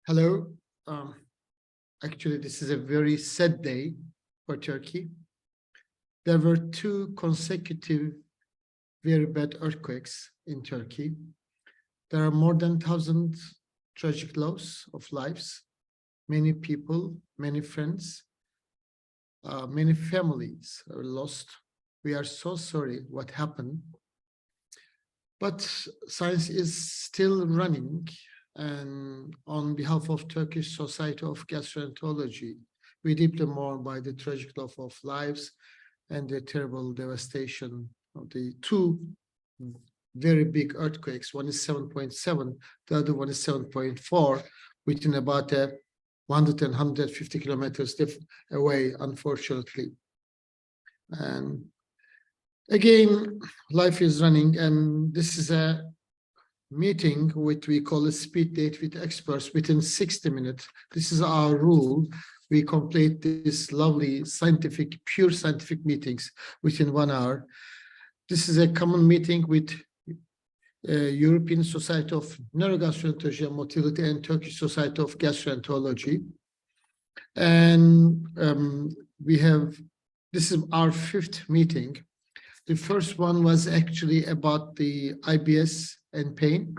Hello. Actually, this is a very sad day for Turkey. There were two consecutive very bad earthquakes in Turkey. There are more than 1,000 tragic loss of lives, many people, many friends, many families are lost. We are so sorry what happened. But science is still running. And on behalf of Turkish Society of Gastroenterology, we deeply mourn by the tragic loss of lives and the terrible devastation of the two very big earthquakes. One is 7.7, the other one is 7.4, within about 100 and 150 kilometers away, unfortunately. And again, life is running, and this is a meeting which we call a speed date with experts within 60 minutes. This is our rule. We complete this lovely scientific, pure scientific meetings within 1 hour. This is a common meeting with European Society of Neurogastroenterology and Motility and Turkish Society of Gastroenterology. And this is our 5th meeting. The first one was actually about the IBS and pain.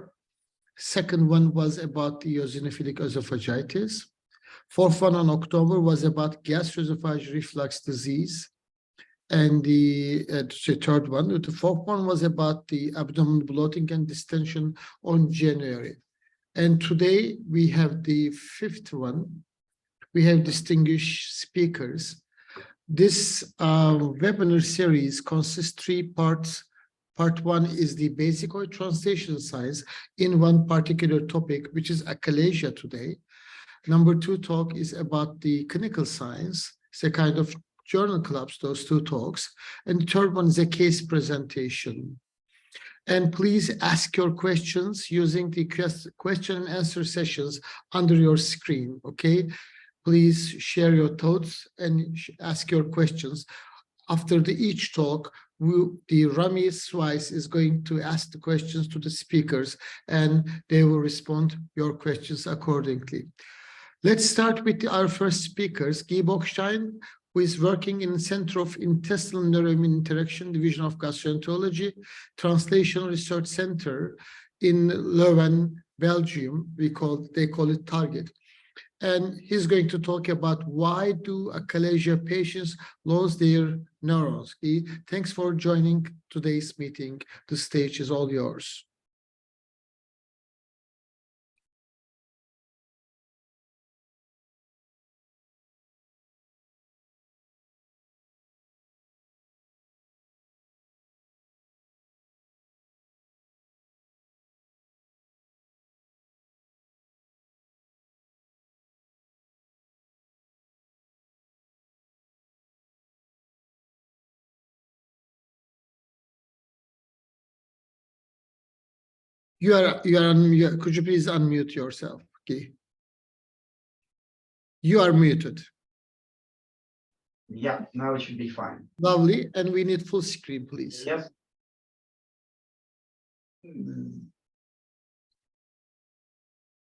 Second one was about the eosinophilic esophagitis. Fourth one on October was about gastroesophageal reflux disease. And the third one, the fourth one was about the abdominal bloating and distension on January. And today we have the 5th one. We have distinguished speakers. This webinar series consists 3 parts. Part 1 is the basic or translation science in one particular topic, which is achalasia today. Number 2 talk is about the clinical science. It's a kind of journal clubs, those 2 talks. And the third one is a case presentation. And please ask your questions using the question and answer sessions under your screen, okay? Please share your thoughts and ask your questions. After each talk, the Rami Sweis is going to ask the questions to the speakers, and they will respond your questions accordingly. Let's start with our first speakers, Boeckxstaens, who is working in the Center of Intestinal Neuroimmune Interaction, Division of Gastroenterology, Translational Research Center in Leuven, Belgium. They call it Target. And he's going to talk about why do achalasia patients lose their neurons. Thanks for joining today's meeting. The stage is all yours. Could you please unmute yourself? Okay. You are muted. Yeah, now it should be fine. Lovely. And we need full screen, please. Yes.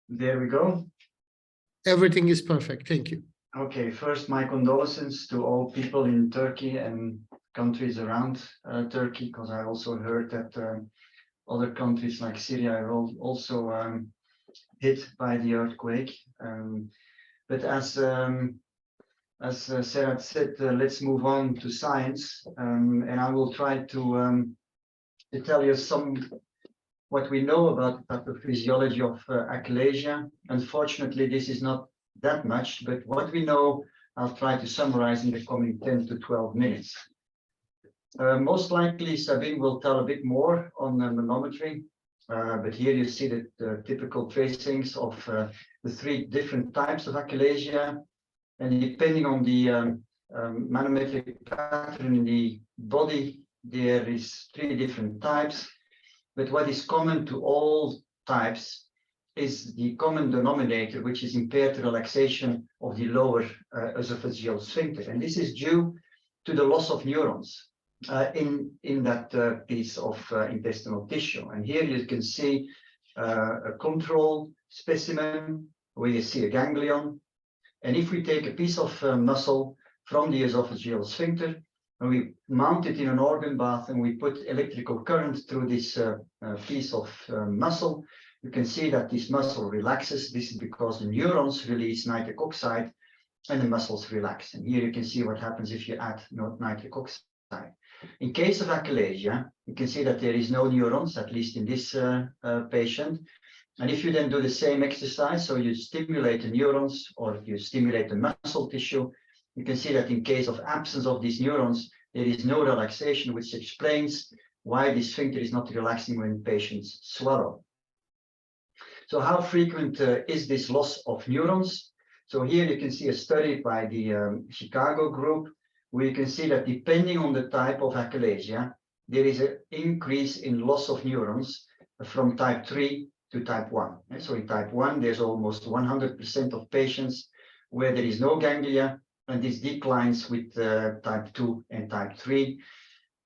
There we go. Everything is perfect. Thank you. Okay, first my condolences to all people in Turkey and countries around Turkey, because I also heard that other countries like Syria are also hit by the earthquake. But as Serhat said, let's move on to science, and I will try to tell you what we know about the pathophysiology of achalasia. Unfortunately, this is not that much, but what we know, I'll try to summarize in the coming 10 to 12 minutes. Most likely, Sabine will tell a bit more on manometry, but here you see the typical tracings of the 3 different types of achalasia, and depending on the manometric pattern in the body, there is 3 different types. But what is common to all types is the common denominator, which is impaired relaxation of the lower esophageal sphincter, and this is due to the loss of neurons in that piece of intestinal tissue. And here you can see a control specimen where you see a ganglion. And if we take a piece of muscle from the esophageal sphincter and we mount it in an organ bath and we put electrical current through this piece of muscle, you can see that this muscle relaxes. This is because the neurons release nitric oxide and the muscles relax. And here you can see what happens if you add nitric oxide. In case of achalasia, you can see that there is no neurons, at least in this patient. And if you then do the same exercise, so you stimulate the neurons or you stimulate the muscle tissue, you can see that in case of absence of these neurons, there is no relaxation, which explains why the sphincter is not relaxing when patients swallow. So how frequent is this loss of neurons? So here you can see a study by the Chicago group, where you can see that depending on the type of achalasia, there is an increase in loss of neurons from type 3 to type 1. And so in type 1, there's almost 100% of patients where there is no ganglia, and this declines with type 2 and type 3.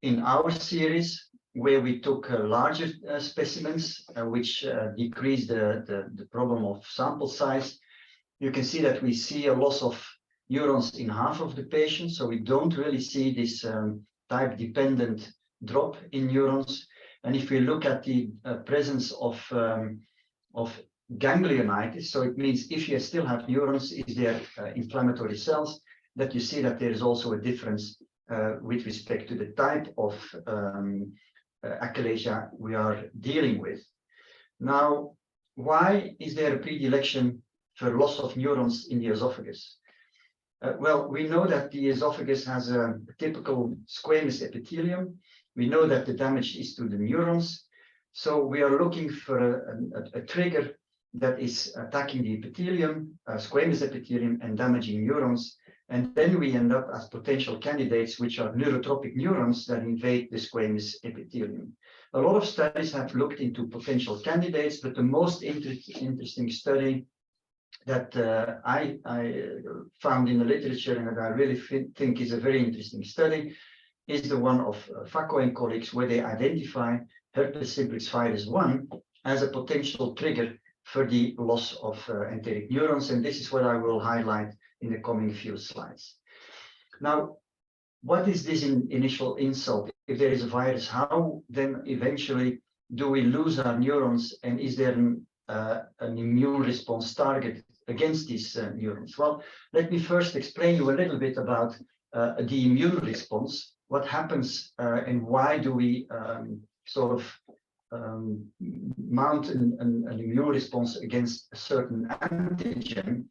In our series, where we took larger specimens, which decreased the problem of sample size, you can see that we see a loss of neurons in half of the patients. So we don't really see this type-dependent drop in neurons. And if we look at the presence of ganglionitis, so it means if you still have neurons, is there inflammatory cells, that you see that there is also a difference with respect to the type of achalasia we are dealing with. Now, why is there a predilection for loss of neurons in the esophagus? Well, we know that the esophagus has a typical squamous epithelium. We know that the damage is to the neurons. So we are looking for a trigger that is attacking the epithelium, squamous epithelium, and damaging neurons. And then we end up as potential candidates, which are neurotropic neurons that invade the squamous epithelium. A lot of studies have looked into potential candidates, but the most interesting study that I found in the literature and that I really think is a very interesting study is the one of Facco and colleagues, where they identify herpes simplex virus 1 as a potential trigger for the loss of enteric neurons. And this is what I will highlight in the coming few slides. Now, what is this initial insult? If there is a virus, how then eventually do we lose our neurons, and is there an immune response target against these neurons? Well, let me first explain you a little bit about the immune response, what happens and why do we mount an immune response against a certain antigen.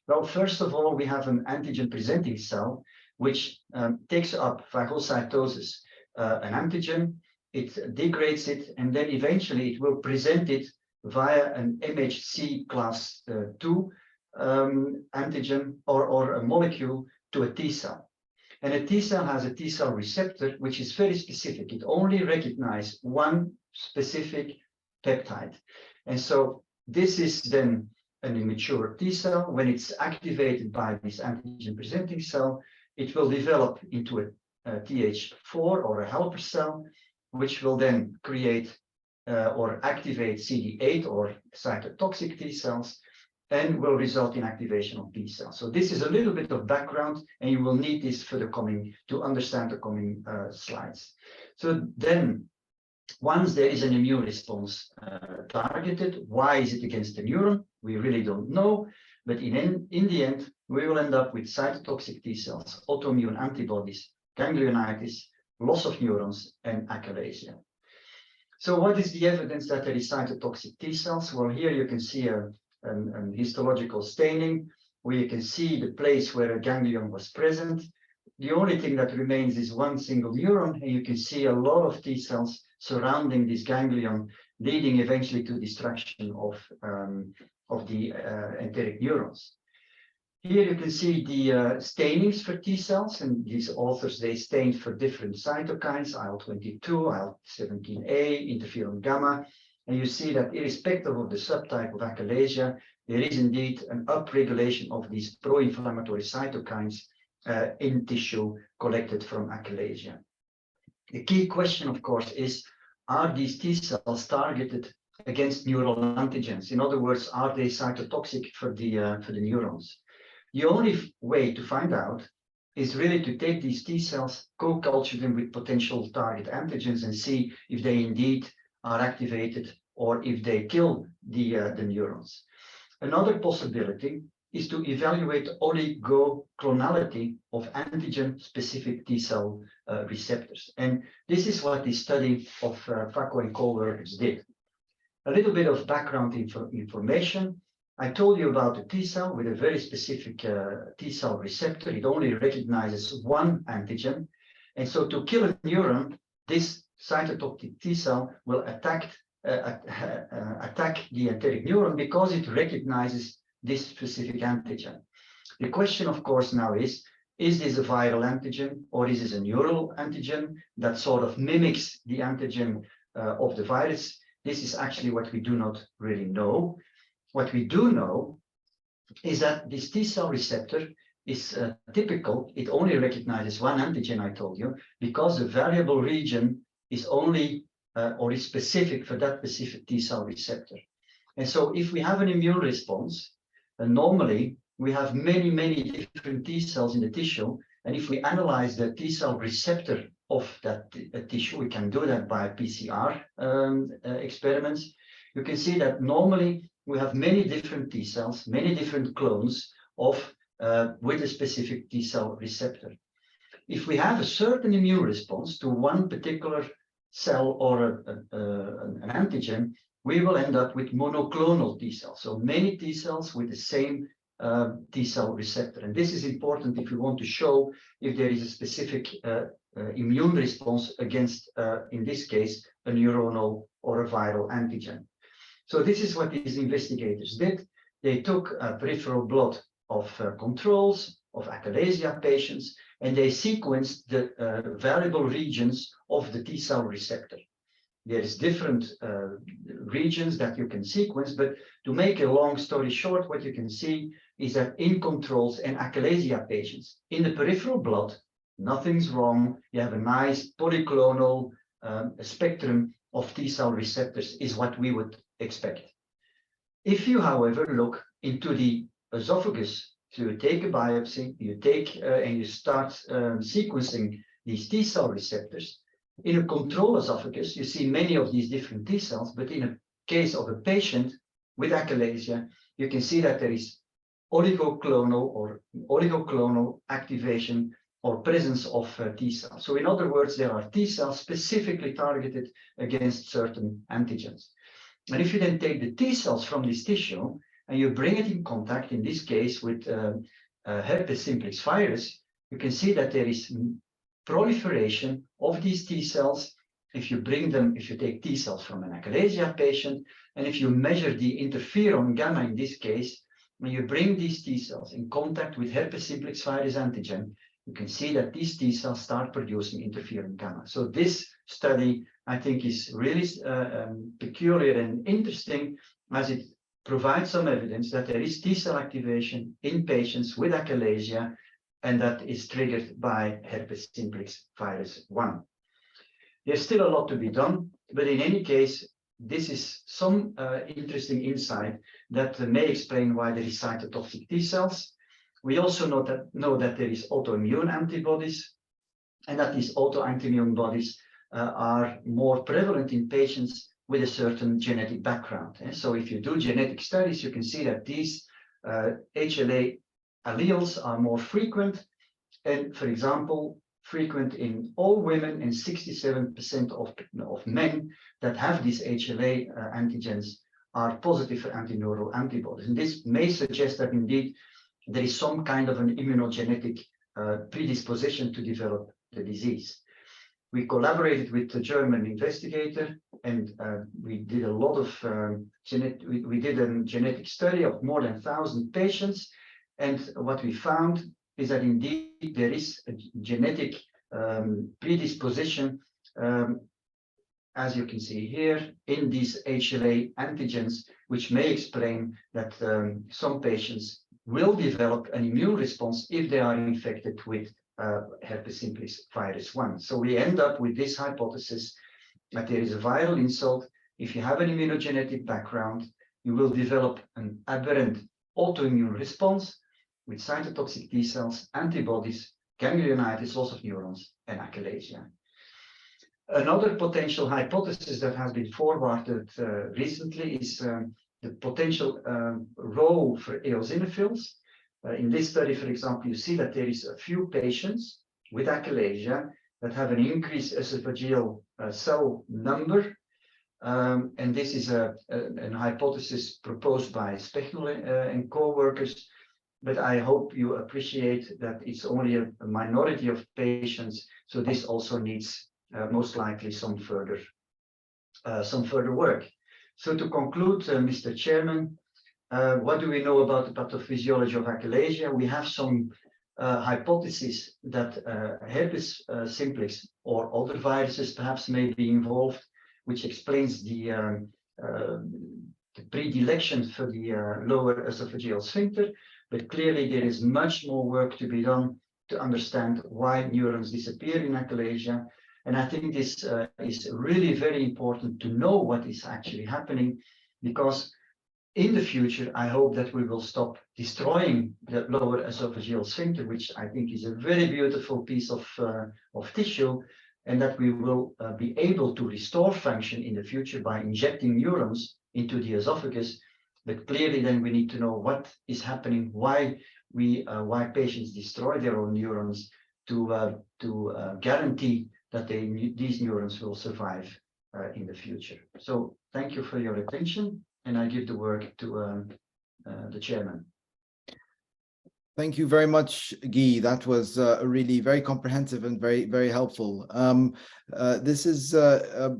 Well, first of all, we have an antigen presenting cell, which takes up phagocytosis, an antigen, it degrades it, and then eventually it will present it via an MHC class 2 antigen or a molecule to a T cell. And a T cell has a T cell receptor, which is very specific. It only recognizes one specific peptide. And so this is then an immature T cell. When it's activated by this antigen presenting cell, it will develop into a Th4 or a helper cell, which will then create or activate CD8 or cytotoxic T cells, and will result in activation of B cells. So this is a little bit of background, and you will need this for to understand the coming slides. So then, once there is an immune response targeted, why is it against the neuron? We really don't know, but in the end, we will end up with cytotoxic T cells, autoimmune antibodies, ganglionitis, loss of neurons, and achalasia. So what is the evidence that there is cytotoxic T cells? Well, here you can see an histological staining, where you can see the place where a ganglion was present. The only thing that remains is one single neuron, and you can see a lot of T cells surrounding this ganglion, leading eventually to destruction of the enteric neurons. Here you can see the stainings for T cells, and these authors, they stained for different cytokines, IL-22, IL-17A, interferon gamma, and you see that irrespective of the subtype of achalasia, there is indeed an upregulation of these pro-inflammatory cytokines in tissue collected from achalasia. The key question, of course, is, are these T cells targeted against neural antigens. In other words, are they cytotoxic for the neurons? The only way to find out is really to take these T cells, co-culture them with potential target antigens and see if they indeed are activated or if they kill the neurons. Another possibility is to evaluate oligoclonality of antigen-specific T cell receptors. And this is what the study of Fakko and co-workers did. A little bit of background information. I told you about the T cell with a very specific T cell receptor. It only recognizes one antigen. And so to kill a neuron, this cytotoxic T cell will attack the enteric neuron because it recognizes this specific antigen. The question, of course, now is this a viral antigen or is this a neural antigen that sort of mimics the antigen of the virus? This is actually what we do not really know. What we do know is that this T cell receptor is typical. It only recognizes one antigen, I told you, because the variable region is only or is specific for that specific T cell receptor. And so if we have an immune response, normally we have many different T cells in the tissue. And if we analyze the T cell receptor of that tissue, we can do that by PCR experiments. You can see that normally we have many different T cells, many different clones of with a specific T cell receptor. If we have a certain immune response to one particular cell or an antigen, we will end up with monoclonal T cells. So many T cells with the same T cell receptor. And this is important if we want to show if there is a specific immune response against, in this case, a neuronal or a viral antigen. So this is what these investigators did. They took peripheral blood of controls, of achalasia patients, and they sequenced the variable regions of the T cell receptor. There's different regions that you can sequence, but to make a long story short, what you can see is that in controls and achalasia patients, in the peripheral blood, nothing's wrong. You have a nice polyclonal spectrum of T cell receptors is what we would expect. If you, however, look into the esophagus, so you take a biopsy, you take and you start sequencing these T cell receptors. In a control esophagus, you see many of these different T cells, but in a case of a patient with achalasia, you can see that there is oligoclonal activation or presence of T cells. So in other words, there are T cells specifically targeted against certain antigens. And if you then take the T cells from this tissue and you bring it in contact, in this case with herpes simplex virus, you can see that there is proliferation of these T cells. If you take T cells from an achalasia patient, and if you measure the interferon gamma in this case, when you bring these T cells in contact with herpes simplex virus antigen, you can see that these T cells start producing interferon gamma. So this study, I think, is really peculiar and interesting, as it provides some evidence that there is T cell activation in patients with achalasia, and that is triggered by herpes simplex virus 1. There's still a lot to be done, but in any case, this is some interesting insight that may explain why there is cytotoxic T cells. We also know that there is autoimmune antibodies, and that these autoimmune bodies are more prevalent in patients with a certain genetic background. So if you do genetic studies, you can see that these HLA alleles are more frequent, and for example, frequent in all women, and 67% of men that have these HLA antigens are positive for antineural antibodies. And this may suggest that indeed there is some kind of an immunogenetic predisposition to develop the disease. We collaborated with the German investigator, and we did a lot of we did a genetic study of more than 1,000 patients. And what we found is that indeed there is a genetic predisposition, as you can see here, in these HLA antigens, which may explain that some patients will develop an immune response if they are infected with herpes simplex virus 1. So we end up with this hypothesis that there is a viral insult if you have an immunogenetic background, you will develop an aberrant autoimmune response with cytotoxic T cells, antibodies, ganglionitis, loss of neurons, and achalasia. Another potential hypothesis that has been forwarded recently is the potential role for eosinophils. In this study, for example, you see that there is a few patients with achalasia that have an increased esophageal cell number. And this is an hypothesis proposed by Spechnel and co-workers, but I hope you appreciate that it's only a minority of patients, so this also needs most likely some further work. So to conclude, Mr. Chairman, what do we know about the pathophysiology of achalasia? We have some hypotheses that herpes simplex or other viruses perhaps may be involved, which explains the predilection for the lower esophageal sphincter. But clearly there is much more work to be done to understand why neurons disappear in achalasia. And I think this is really very important to know what is actually happening, because in the future, I hope that we will stop destroying the lower esophageal sphincter, which I think is a very beautiful piece of tissue, and that we will be able to restore function in the future by injecting neurons into the esophagus. But clearly then we need to know what is happening, why patients destroy their own neurons to guarantee that these neurons will survive in the future. So thank you for your attention, and I give the word to the chairman. Thank you very much, Guy. That was really very comprehensive and very, very helpful. This is a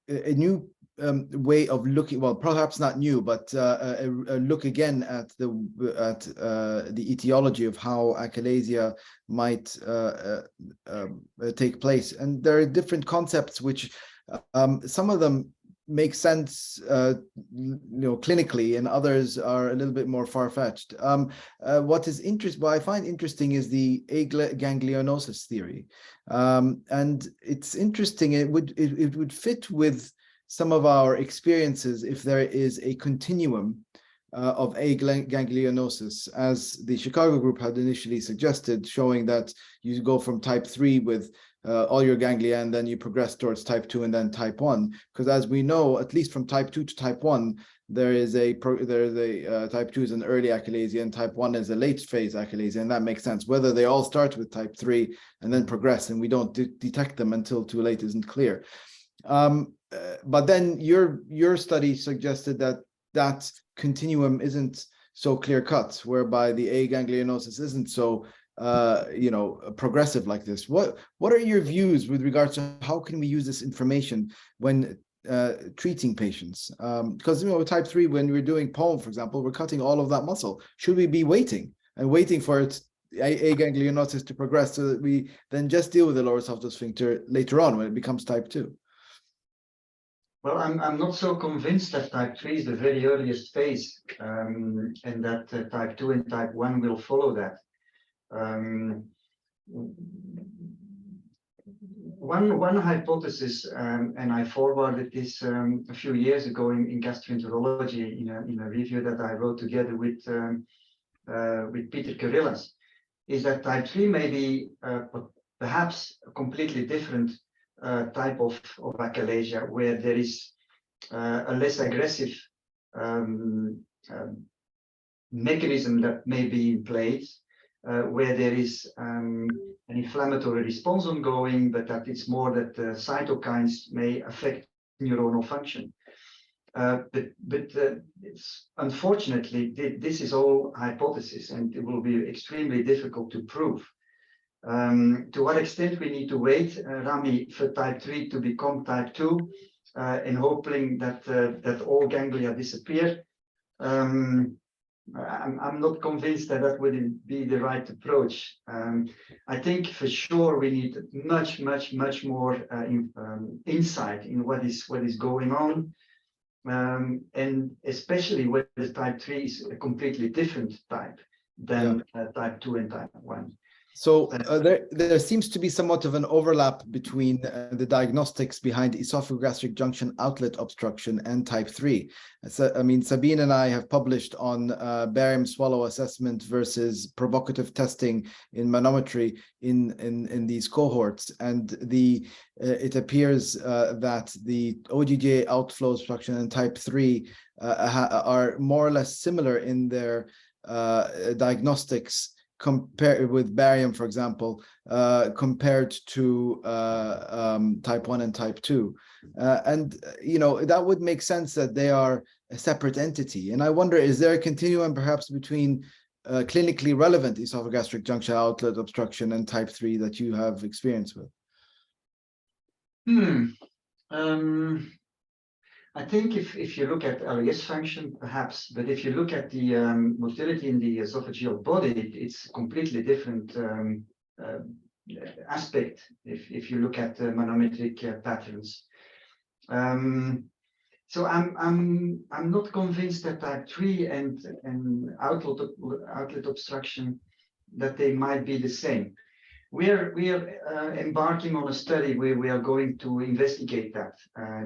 new way of looking, well, perhaps not new, but a look again at the etiology of how achalasia might take place. And there are different concepts which some of them make sense, clinically, and others are a little bit more far-fetched. What I find interesting is the aganglionosis theory, and it's interesting. It would fit with some of our experiences if there is a continuum of aganglionosis, as the Chicago group had initially suggested, showing that you go from type 3 with all your ganglia, and then you progress towards type 2 and then type 1. Because as we know, at least from type 2 to type 1, there is a type 2 is an early achalasia and type 1 is a late phase achalasia, and that makes sense. Whether they all start with type 3 and then progress, and we don't detect them until too late, isn't clear. But then your study suggested that continuum isn't so clear cut, whereby the aganglionosis isn't so progressive like this. What are your views with regards to how can we use this information when treating patients? Because with type 3, when we're doing POEM, for example, we're cutting all of that muscle. Should we be waiting for it aganglionosis to progress so that we then just deal with the lower esophageal sphincter later on when it becomes type 2? Well, I'm not so convinced that type 3 is the very earliest phase, and that type 2 and type 1 will follow that. One hypothesis, and I forwarded this a few years ago in gastroenterology in a review that I wrote together with Peter Karillas, is that type 3 may be perhaps a completely different type of achalasia, where there is a less aggressive mechanism that may be in place, where there is an inflammatory response ongoing, but that it's more that the cytokines may affect neuronal function. But it's, unfortunately, this is all hypothesis, and it will be extremely difficult to prove. To what extent we need to wait, Rami, for type 3 to become type 2, and hoping that all ganglia disappear. I'm not convinced that would be the right approach. I think for sure we need much more insight in what is going on, and especially whether type 3 is a completely different type than type 2 and type 1. So there seems to be somewhat of an overlap between the diagnostics behind esophagogastric junction outlet obstruction and type 3. So, I mean, Sabine and I have published on barium swallow assessment versus provocative testing in manometry in these cohorts, and it appears that the OGJ outflow obstruction and type 3 are more or less similar in their diagnostics compared with barium, for example, compared to type 1 and type 2. And, you know, that would make sense that they are a separate entity. And I wonder, is there a continuum perhaps between clinically relevant esophagogastric junction outlet obstruction and type 3 that you have experience with? I think if you look at LES function, perhaps, but if you look at the motility in the esophageal body, it's a completely different aspect if you look at manometric patterns. So I'm not convinced that type 3 and outlet obstruction, that they might be the same. We are embarking on a study where we are going to investigate that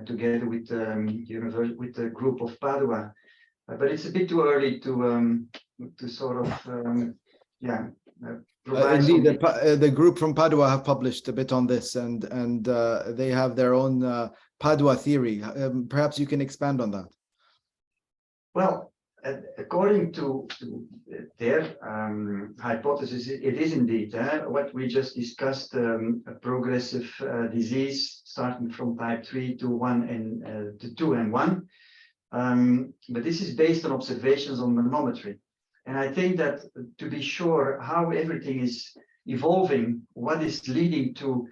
together with the group of Padua, but it's a bit too early to sort of provide. Indeed, the group from Padua have published a bit on this, and they have their own Padua theory. Perhaps you can expand on that. Well, according to their hypothesis, it is indeed what we just discussed, a progressive disease starting from type 3 to 1 and to 2 and 1. But this is based on observations on manometry. And I think that to be sure how everything is evolving, what is leading to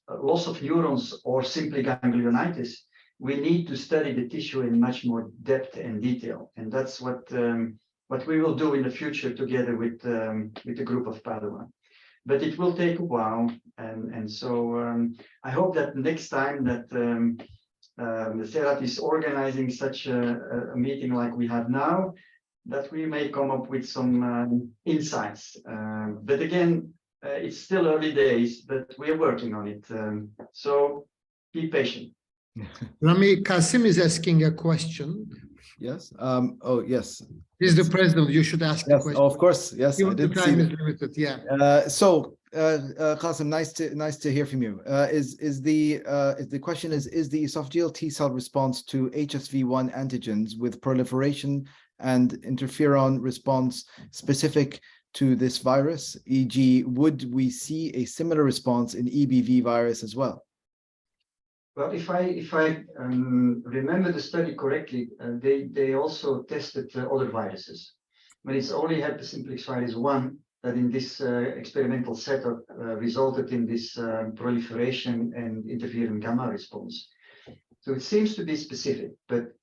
loss of neurons or simply ganglionitis, we need to study the tissue in much more depth and detail, and that's what we will do in the future together with the group of Padua. But it will take a while, and so I hope that next time that the Serhat is organizing such a meeting like we have now, that we may come up with some insights. But again, it's still early days, but we are working on it. So be patient. Rami, Kasim is asking a question. Yes. Oh, yes. He's the president. You should ask the question. Of course. Yes. Even the time is limited. Yeah. So, Qasim, nice to hear from you. Is the question is the esophageal T cell response to HSV1 antigens with proliferation and interferon response specific to this virus? E.g., would we see a similar response in EBV virus as well? Well, if I remember the study correctly, they also tested other viruses, but it's only herpes simplex virus 1 that in this experimental setup resulted in this proliferation and interferon gamma response. So it seems to be specific, but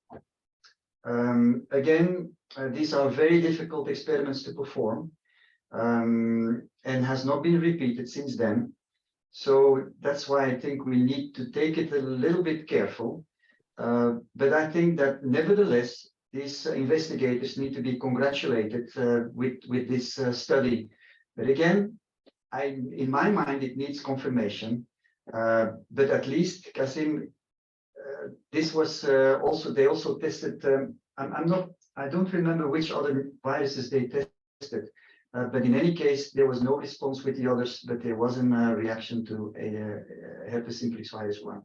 again, these are very difficult experiments to perform and has not been repeated since then. So that's why I think we need to take it a little bit careful. But I think that nevertheless, these investigators need to be congratulated with this study. But again, in my mind, it needs confirmation. But at least, Kasim, this was they also tested, I don't remember which other viruses they tested. But in any case, there was no response with the others, but there was a reaction to a herpes simplex virus 1.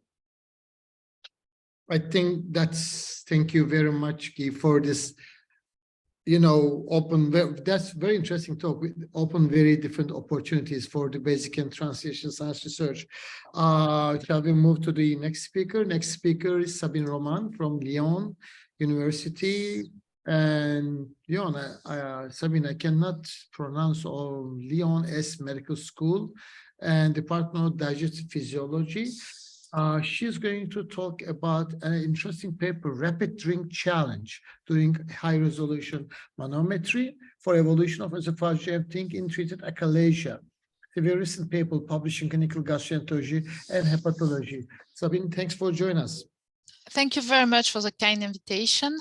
I think thank you very much, Guy, for this, that's very interesting talk. Open very different opportunities for the basic and translation science research. Shall we move to the next speaker? Next speaker is Sabine Roman from Lyon University. And Lyon, Sabine, I cannot pronounce all Lyon S Medical School and Department of Digestive Physiology. She's going to talk about an interesting paper, Rapid Drink Challenge, doing high-resolution manometry for evolution of esophageal emptying in treated achalasia. A very recent paper published in Clinical Gastroenterology and Hepatology. Sabine, thanks for joining us. Thank you very much for the kind invitation.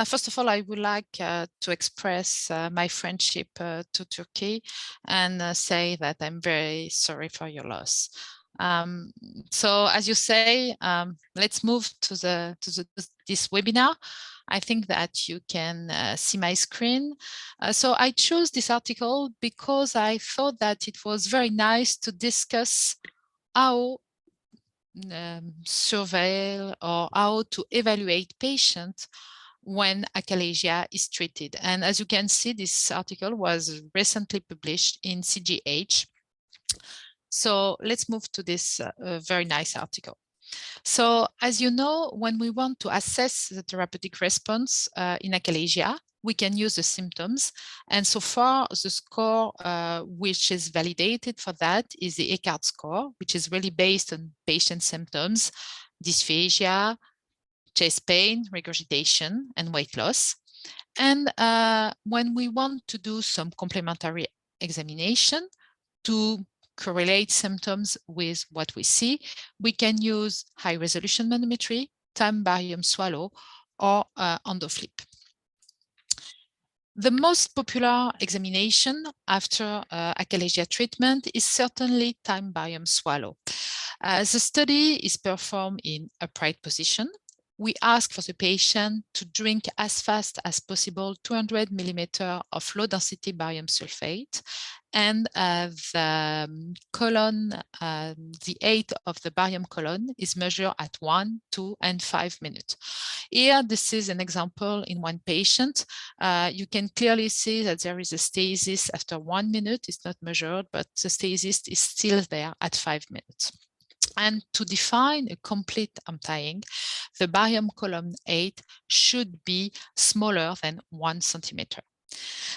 First of all, I would like to express my friendship to Turkey and say that I'm very sorry for your loss. So as you say, let's move to this webinar. I think that you can see my screen. So I chose this article because I thought that it was very nice to discuss how surveil or how to evaluate patients when achalasia is treated. And as you can see, this article was recently published in CGH. So let's move to this very nice article. So as you know, when we want to assess the therapeutic response in achalasia, we can use the symptoms. And so far, the score which is validated for that is the Eckhart score, which is really based on patient symptoms, dysphagia, chest pain, regurgitation, and weight loss. And when we want to do some complementary examination to correlate symptoms with what we see, we can use high-resolution manometry, time barium swallow, or endoflip. The most popular examination after achalasia treatment is certainly time barium swallow. The study is performed in upright position. We ask for the patient to drink as fast as possible 200 millimeter of low-density barium sulfate, and the colon, the height of the barium colon is measured at 1, 2, and 5 minutes. Here, this is an example in one patient. You can clearly see that there is a stasis after 1 minute. It's not measured, but the stasis is still there at 5 minutes. And to define a complete emptying, the barium column height should be smaller than 1 centimeter.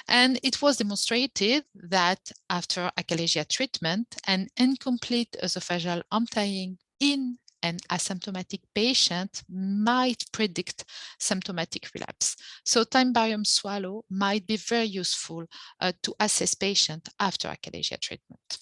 And it was demonstrated that after achalasia treatment, an incomplete esophageal emptying in an asymptomatic patient might predict symptomatic relapse. So time barium swallow might be very useful to assess patient after achalasia treatment.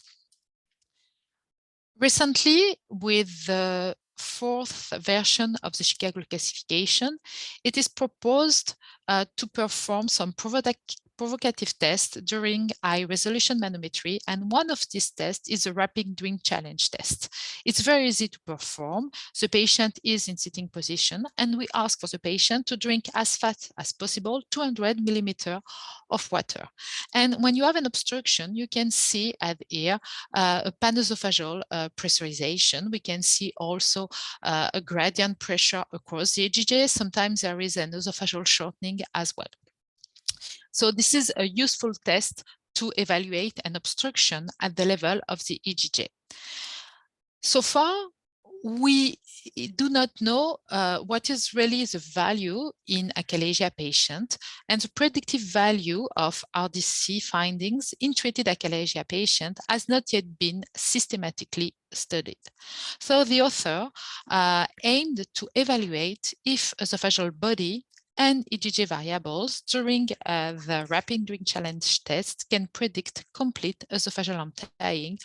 Recently, with the 4th version of the Chicago classification, it is proposed to perform some provocative tests during high-resolution manometry, and one of these tests is a rapid drink challenge test. It's very easy to perform. The patient is in sitting position, and we ask for the patient to drink as fast as possible 200 millimeter of water. And when you have an obstruction, you can see at here a panosophageal pressurization. We can see also a gradient pressure across the EGJ. Sometimes there is an esophageal shortening as well. So this is a useful test to evaluate an obstruction at the level of the EGJ. So far, we do not know what is really the value in achalasia patient, and the predictive value of RDC findings in treated achalasia patient has not yet been systematically studied. So the author aimed to evaluate if esophageal body and EGJ variables during the rapid drink challenge test can predict complete esophageal emptying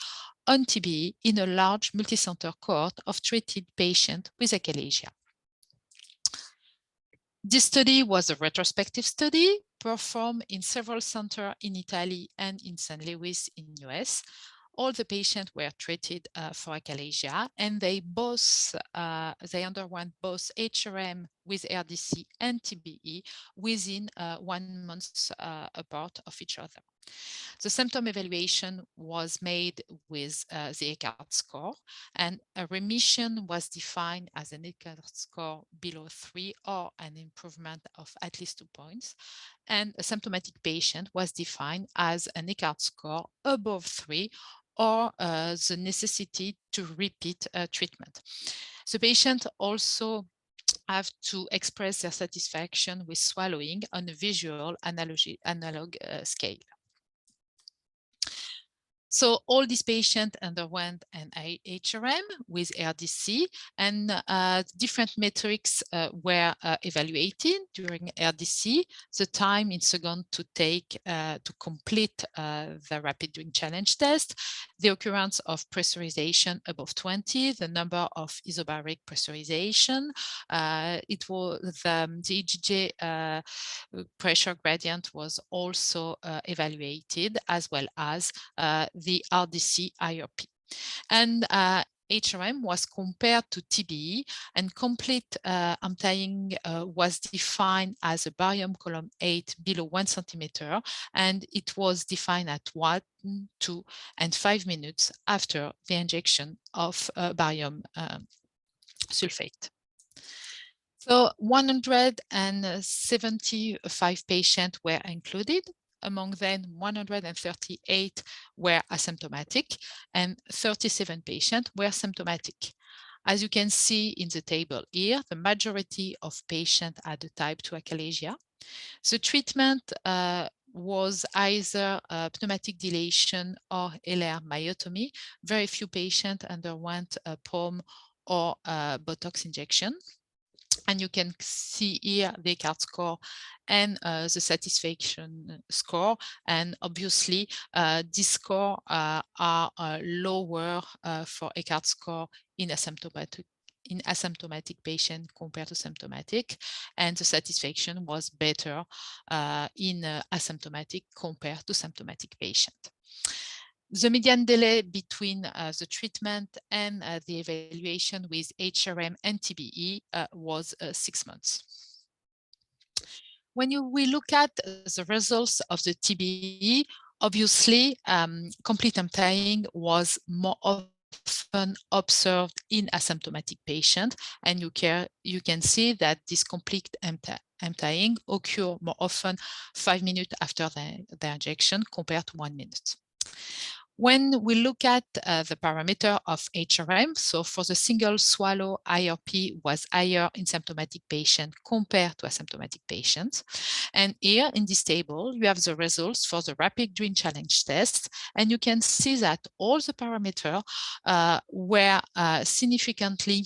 on TBE in a large multicenter cohort of treated patients with achalasia. This study was a retrospective study performed in several centers in Italy and in St. Louis in US. All the patients were treated for achalasia, and they underwent both HRM with RDC and TBE within 1 month apart of each other. The symptom evaluation was made with the Eckhart score, and a remission was defined as an Eckhart score below 3 or an improvement of at least 2 points. And a symptomatic patient was defined as an Eckhart score above 3 or the necessity to repeat treatment. The patient also have to express their satisfaction with swallowing on a visual analog scale. So all these patients underwent an HRM with RDC, and different metrics were evaluated during RDC. The time in second to take to complete the rapid doing challenge test, the occurrence of pressurization above 20, the number of isobaric pressurization. It was the EGJ pressure gradient was also evaluated, as well as the RDC IRP. And HRM was compared to TBE, and complete emptying was defined as a barium column 8 below 1 centimeter, and it was defined at 1, 2, and 5 minutes after the injection of barium sulfate. So 175 patients were included. Among them, 138 were asymptomatic and 37 patients were symptomatic. As you can see in the table here, the majority of patients had a type 2 achalasia. The treatment was either pneumatic dilation or LR myotomy. Very few patients underwent a POM or Botox injection. And you can see here the ECART score and the satisfaction score. And obviously, these scores are lower for ECART score in asymptomatic patient compared to symptomatic, and the satisfaction was better in asymptomatic compared to symptomatic patient. The median delay between the treatment and the evaluation with HRM and TBE was 6 months. When we look at the results of the TBE, obviously, complete emptying was more often observed in asymptomatic patients, and you can see that this complete emptying occurs more often 5 minutes after the injection compared to 1 minute. When we look at the parameter of HRM, so for the single swallow, IRP was higher in symptomatic patients compared to asymptomatic patients. And here in this table, you have the results for the rapid doing challenge test, and you can see that all the parameters were significantly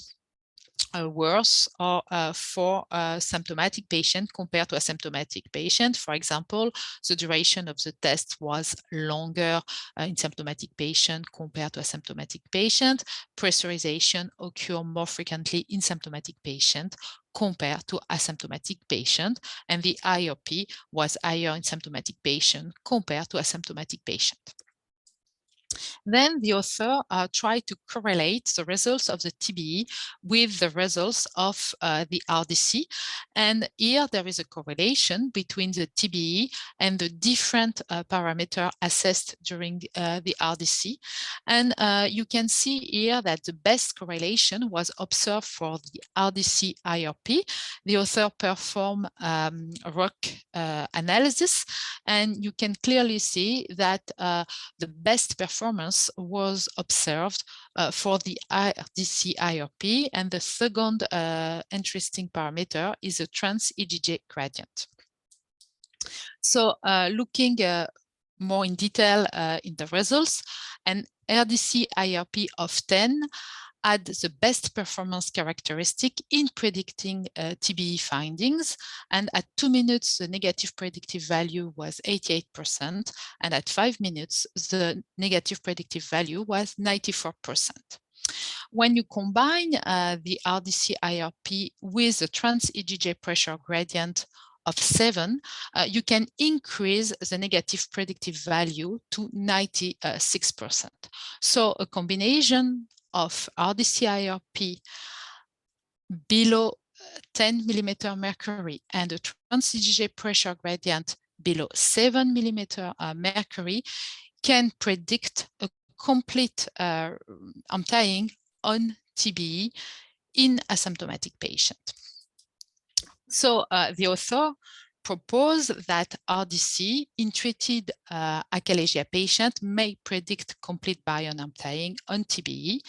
worse or for symptomatic patient compared to asymptomatic patient. For example, the duration of the test was longer in symptomatic patient compared to asymptomatic patient. Pressurization occurred more frequently in symptomatic patient compared to asymptomatic patient, and the IRP was higher in symptomatic patient compared to asymptomatic patient. Then the author tried to correlate the results of the TBE with the results of the RDC. And here there is a correlation between the TBE and the different parameters assessed during the RDC. And you can see here that the best correlation was observed for the RDC IRP. The author performed ROC analysis, and you can clearly see that the best performance was observed for the RDC IRP, and the second interesting parameter is a trans-EGJ gradient. So looking more in detail in the results, an RDC IRP of 10 had the best performance characteristic in predicting TBE findings, and at 2 minutes the negative predictive value was 88%, and at 5 minutes the negative predictive value was 94%. When you combine the RDC IRP with the trans-EGJ pressure gradient of 7, you can increase the negative predictive value to 96%. So a combination of RDC IRP below 10 millimeter mercury and a trans-EGJ pressure gradient below 7 millimeter mercury can predict a complete emptying on TBE in asymptomatic patient. So the author proposed that RDC in treated achalasia patient may predict complete barium emptying on TBE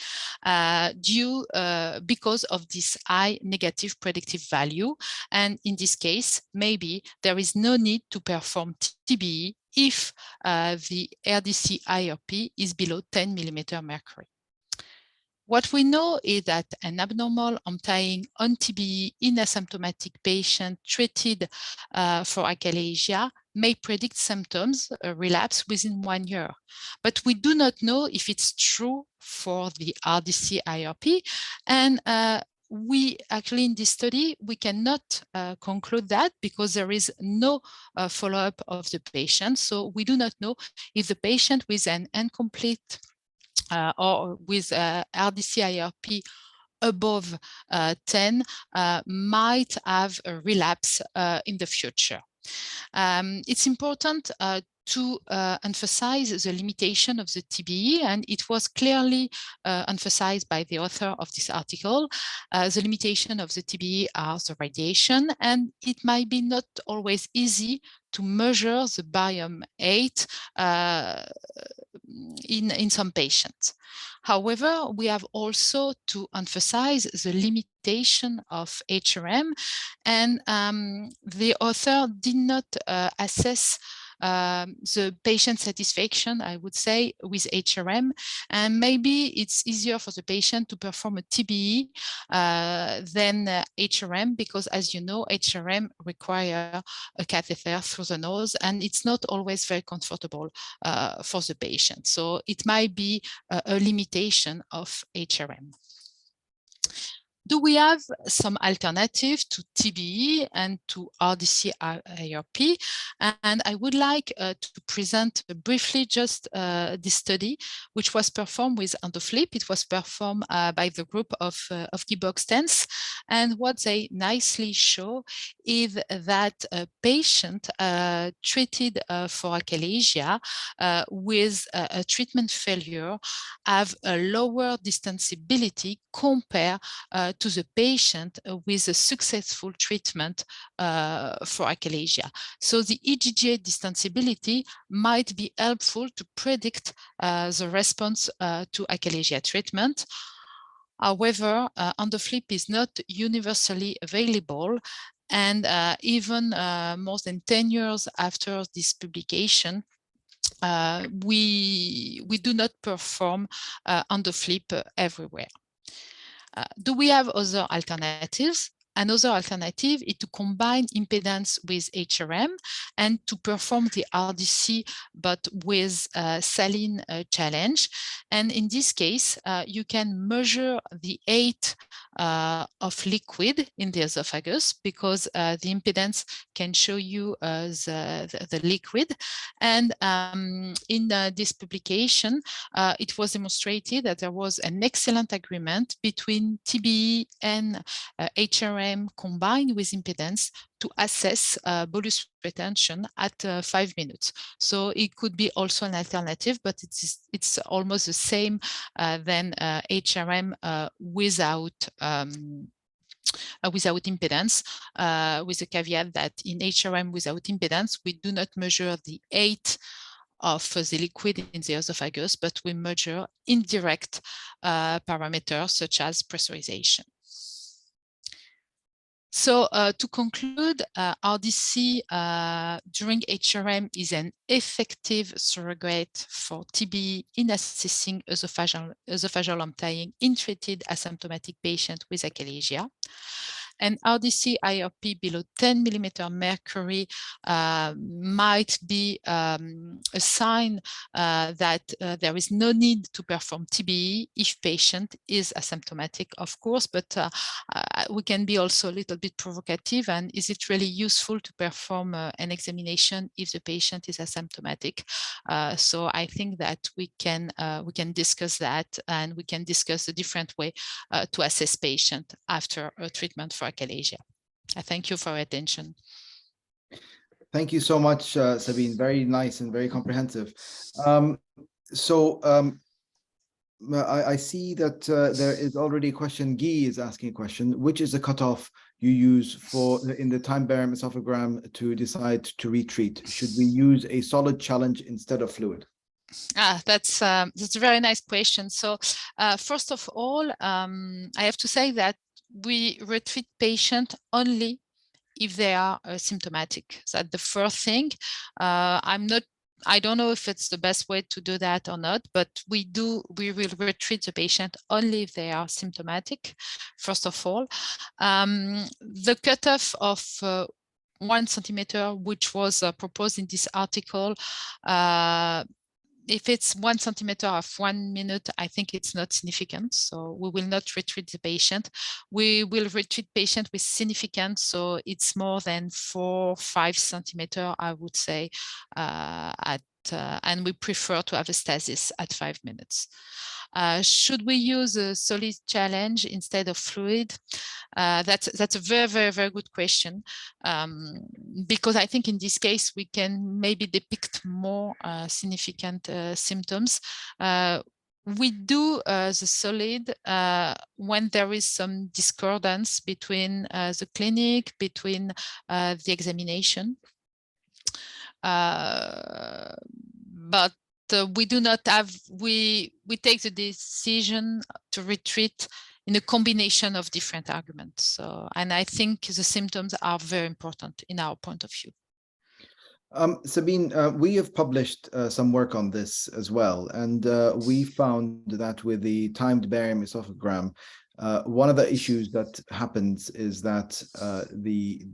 because of this high negative predictive value. And in this case, maybe there is no need to perform TBE if the RDC IRP is below 10 millimeter mercury. What we know is that an abnormal emptying on TBE in asymptomatic patient treated for achalasia may predict symptoms relapse within 1 year. But we do not know if it's true for the RDC IRP. And we actually, in this study, we cannot conclude that because there is no follow-up of the patient. So we do not know if the patient with an incomplete or with RDC IRP above 10 might have a relapse in the future. It's important to emphasize the limitation of the TBE, and it was clearly emphasized by the author of this article. The limitation of the TBE are the radiation, and it might be not always easy to measure the barium 8 in some patients. However, we have also to emphasize the limitation of HRM, and the author did not assess the patient satisfaction, I would say, with HRM, and maybe it's easier for the patient to perform a TBE than HRM, because as you know, HRM require a catheter through the nose, and it's not always very comfortable for the patient. So it might be a limitation of HRM. Do we have some alternative to TBE and to RDC IRP? And I would like to present briefly just this study, which was performed with endoflip. It was performed by the group of Boeckxstaens. And what they nicely show is that a patient treated for achalasia with a treatment failure have a lower distensibility compared to the patient with a successful treatment for achalasia. So the EGGA distensibility might be helpful to predict the response to achalasia treatment. However, endoflip is not universally available, and even more than 10 years after this publication, we do not perform endoflip everywhere. Do we have other alternatives? Another alternative is to combine impedance with HRM and to perform the RDC, but with saline challenge. And in this case, you can measure the weight of liquid in the esophagus, because the impedance can show you the liquid. And in this publication, it was demonstrated that there was an excellent agreement between TBE and HRM combined with impedance to assess bolus retention at 5 minutes. So it could be also an alternative, but it's almost the same than HRM without impedance, with the caveat that in HRM without impedance, we do not measure the weight of the liquid in the esophagus, but we measure indirect parameters such as pressurization. So to conclude, RDC during HRM is an effective surrogate for TBE in assessing esophageal emptying in treated asymptomatic patients with achalasia. And RDC IRP below 10 millimeter mercury might be a sign that there is no need to perform TBE if patient is asymptomatic, of course, but we can be also a little bit provocative. And is it really useful to perform an examination if the patient is asymptomatic? So I think that we can discuss that, and we can discuss a different way to assess patient after a treatment for achalasia. I thank you for your attention. Thank you so much, Sabine. Very nice and very comprehensive. I see that there is already a question. Guy is asking a question. Which is the cutoff you use for in the time barium esophagram to decide to retreat? Should we use a solid challenge instead of fluid? That's a very nice question. So first of all, I have to say that we retreat patients only if they are symptomatic. So that's the first thing. I'm not I don't know if it's the best way to do that or not, but we will retreat the patient only if they are symptomatic, first of all. The cutoff of 1 centimeter, which was proposed in this article, if it's 1 centimeter of 1 minute, I think it's not significant. So we will not retreat the patient. We will retreat patient with significant. So it's more than 4 or 5 centimeter, I would say, and we prefer to have a stasis at 5 minutes. Should we use a solid challenge instead of fluid? That's a very, very, very good question, because I think in this case we can maybe depict more significant symptoms. We do the solid when there is some discordance between the clinic, between the examination. But we do not have, we take the decision to retreat in a combination of different arguments. So, and I think the symptoms are very important in our point of view. Sabine, we have published some work on this as well, and we found that with the timed barium esophagogram, one of the issues that happens is that the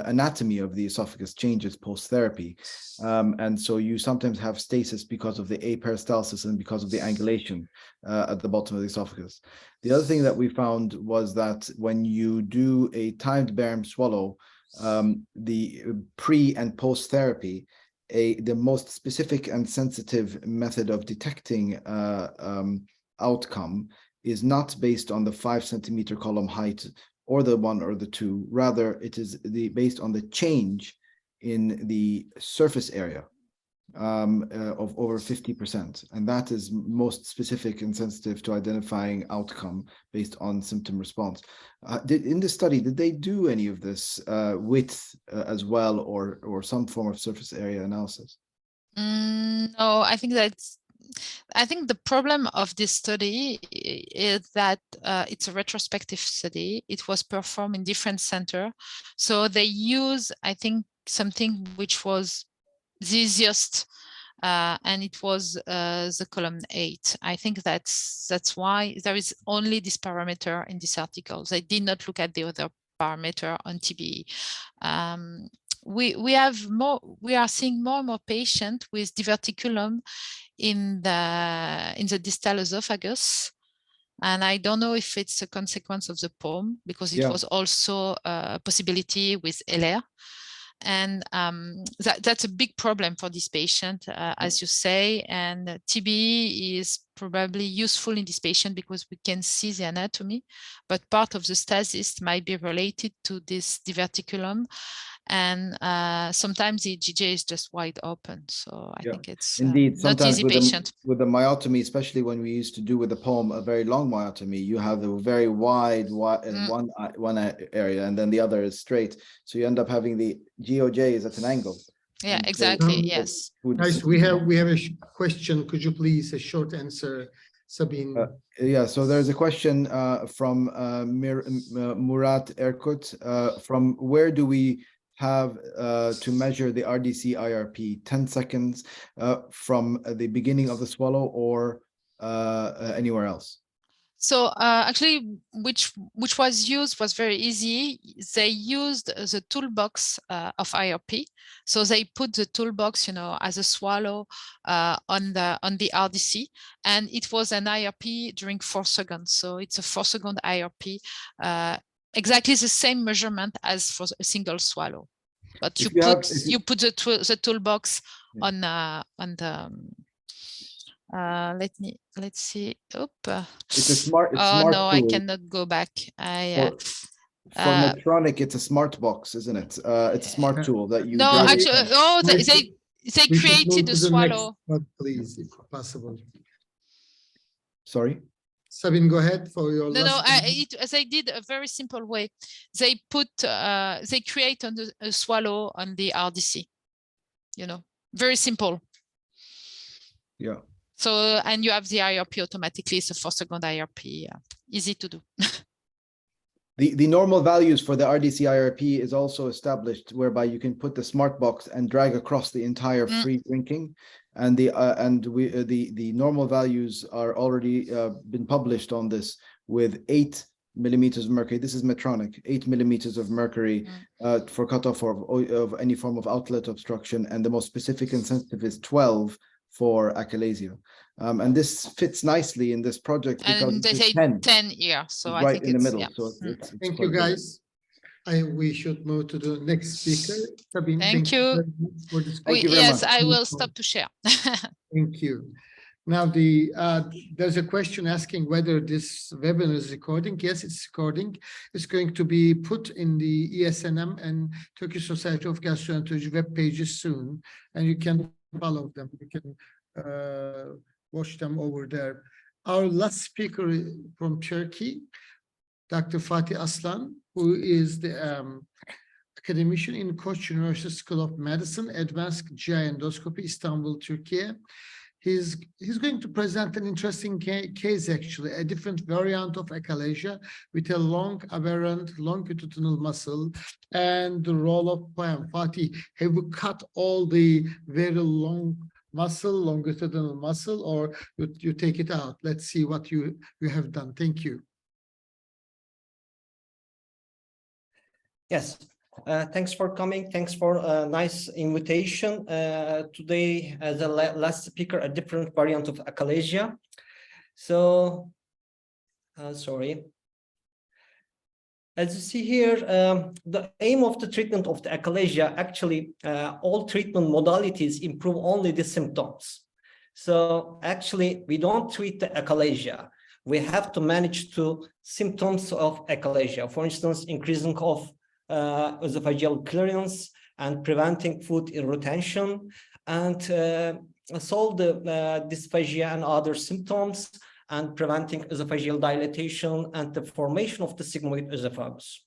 anatomy of the esophagus changes post-therapy. And so you sometimes have stasis because of the aperistalsis and because of the angulation at the bottom of the esophagus. The other thing that we found was that when you do a timed barium swallow, the pre and post-therapy, the most specific and sensitive method of detecting outcome is not based on the 5 centimeter column height or the 1 or the 2. Rather, it is based on the change in the surface area of over 50%. And that is most specific and sensitive to identifying outcome based on symptom response. In this study, did they do any of this width as well, or some form of surface area analysis? No, I think the problem of this study is that it's a retrospective study. It was performed in different centers. So they use, I think, something which was the easiest, and it was the column 8. I think that's why there is only this parameter in this article. They did not look at the other parameter on TBE. We are seeing more and more patients with diverticulum in the distal esophagus, and I don't know if it's a consequence of the POEM, because it was also a possibility with LR. And that's a big problem for this patient, as you say, and TBE is probably useful in this patient because we can see the anatomy, but part of the stasis might be related to this diverticulum, and sometimes the GJ is just wide open. So I think it's indeed not easy patient. With the myotomy, especially when we used to do with the POEM a very long myotomy, you have a very wide one area, and then the other is straight. So you end up having the GOJ is at an angle. Yeah, and exactly. So, yes. Nice. We have a question. Could you please a short answer, Sabine? So there's a question from Murat Erkut. From where do we have to measure the RDC IRP? 10 seconds from the beginning of the swallow, or anywhere else? So actually, which was used was very easy. They used the toolbox of IRP. So they put the toolbox, as a swallow on the RDC, and it was an IRP during 4 seconds. So it's a 4-second IRP, exactly the same measurement as for a single swallow. But you put the toolbox on the. Let's see. It's a smart. It's oh smart no, tool. I cannot go back. For Medtronic, it's a smart box, isn't it? It's a smart tool that you. No, actually, they created a swallow. But please, if possible. Sorry. Sabine, go ahead for your last. They did a very simple way. They create a swallow on the RDC. Very simple. Yeah. So, and you have the IRP automatically. It's a 4-second IRP. Easy to do. The normal values for the RDC-IRP is also established, whereby you can put the smart box and drag across the entire free drinking, and the normal values are already been published on this with 8 millimeters of mercury. This is Medtronic, 8 millimeters of mercury for cutoff of any form of outlet obstruction, and the most specific and sensitive is 12 for achalasia. And this fits nicely in this project because And they say 10 here, so I right think in the it's, middle. yeah. So it's Thank quite you, good. guys. We should move to the next speaker. Sabine, Thank you. very much for this. Thank you very Yes, much. I will stop to share. Thank you. Now, there's a question asking whether this webinar is recording. Yes, it's recording. It's going to be put in the ESNM and Turkish Society of Gastroenterology web pages soon, and you can follow them. You can watch them over there. Our last speaker from Turkey, Dr. Fatih Aslan, who is the academician in Koç University School of Medicine, Advanced GI Endoscopy, Istanbul, Turkey. He's going to present an interesting case, actually, a different variant of achalasia with a long aberrant longitudinal muscle and the role of POEM. Fatih, have you cut all the very long muscle, longitudinal muscle, or you take it out? Let's see what you have done. Thank you. Yes, thanks for coming. Thanks for a nice invitation. Today, as a last speaker, a different variant of achalasia. So, sorry. As you see here, the aim of the treatment of the achalasia, actually, all treatment modalities improve only the symptoms. So actually, we don't treat the achalasia. We have to manage the symptoms of achalasia. For instance, increasing of esophageal clearance and preventing food retention, and solve the dysphagia and other symptoms, and preventing esophageal dilatation and the formation of the sigmoid esophagus.